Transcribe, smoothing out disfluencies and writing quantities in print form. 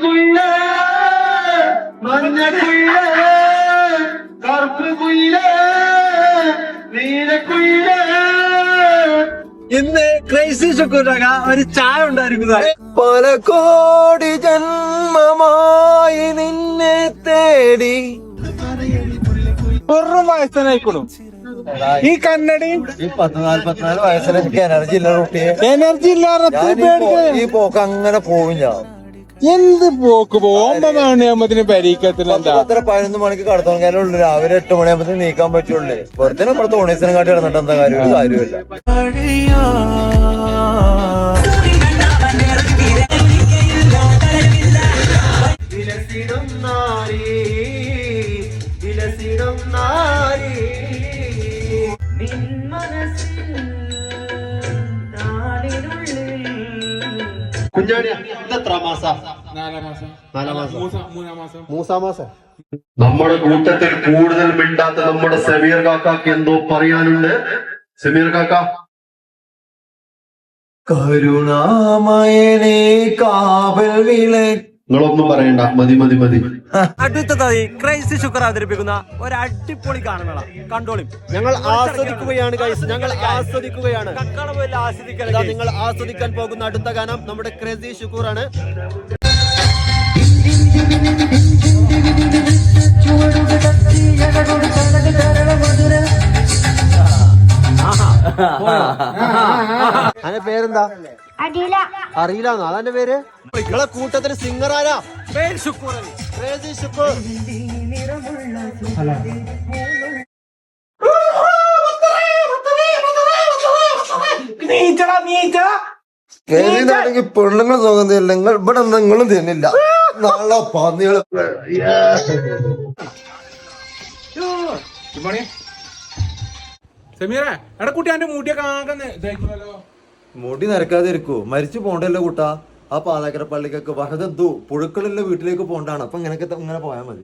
കുയിലേ മഞ്ഞ കുയിലേ കറുപ്പ് കുയിലേ നീലക്കുയിലേ. ഇന്ന് ക്രൈസി ഷുക്കൂറാക ഒരു ചായ ഉണ്ടായിരിക്കുന്നത്. പല കോടി ജന്മമായി നിന്നെ തേടി. വെറും വയസ്സനായിക്കോളും ഈ കന്നഡയും. ഈ 14 വയസ്സിൽ എനിക്ക് എനർജി ഇല്ല കുട്ടിയെ. എനർജി ഇല്ലാതെ ഈ പോക്ക് അങ്ങനെ പോവും ഞാൻ. എന്ത് പോക്ക് പോകും. 9 മണിയാകുമ്പത്തിന് പരീക്കത്തില്ല. 11 മണിക്ക് കടത്തുള്ളൂ. രാവിലെ 8 മണിയാകുമ്പത്തിന് നീക്കാൻ പറ്റുള്ളൂ. വെറുതെ നമ്മുടെ തോണീസിനെ കാട്ടി ഇടന്നിട്ട് എന്താ കാര്യം? ഒരു കാര്യമില്ല. കുഞ്ഞാടിയ ഇതെത്ര മാസം? 4 മാസം. നമ്മുടെ കൂട്ടത്തിൽ കൂടുതൽ മിണ്ടാത്ത നമ്മുടെ സമീർ കാക്കാക്ക് എന്തോ പറയാനുണ്ട്. സമീർ കാക്ക. കരുണാമയനേ കാവൽ വിളക്ക്. നിങ്ങളൊന്നും പറയണ്ട, മതി. അടുത്തതായി ക്രൈസി ഷുക്കർ അവതരിപ്പിക്കുന്ന ഒരു അടിപൊളി കാണുന്ന കണ്ടോളി. ഞങ്ങൾ ആസ്വദിക്കുകയാണ് ഗൈസ്, ഞങ്ങൾ ആസ്വദിക്കുകയാണ്. നിങ്ങൾ ആസ്വദിക്കാൻ പോകുന്ന അടുത്ത ഗാനം നമ്മുടെ ക്രൈസി ഷുക്കൂറാണ്. അതിന്റെ പേരെന്താ? അറിയില്ലാന്നോ അതെന്റെ പേര്? നിങ്ങളെ കൂട്ടത്തിന് സിംഗർ ആരാ? ക്രേസി ഷുക്കൂർ. കേരളീയാണെങ്കിൽ പെണ്ണുങ്ങൾ സുഖം തരില്ല. നിങ്ങൾ ഇവിടെ നിങ്ങളും തരുന്നില്ല. നാളെ പന്നികള്. സമീറ എടാ കുട്ടി എന്റെ മുടിയൊക്കെ ആകെല്ലോ. മുടി നരക്കാതെ ഇരിക്കൂ. മരിച്ചു പോണ്ടല്ലോ കൂട്ടാ. ആ പാലാക്കര പള്ളിക്കൊക്കെ വഹദു പുഴുക്കളുള്ള വീട്ടിലേക്ക് പോണ്ടാണ്. അപ്പൊ ഇങ്ങനെ പോയാൽ മതി.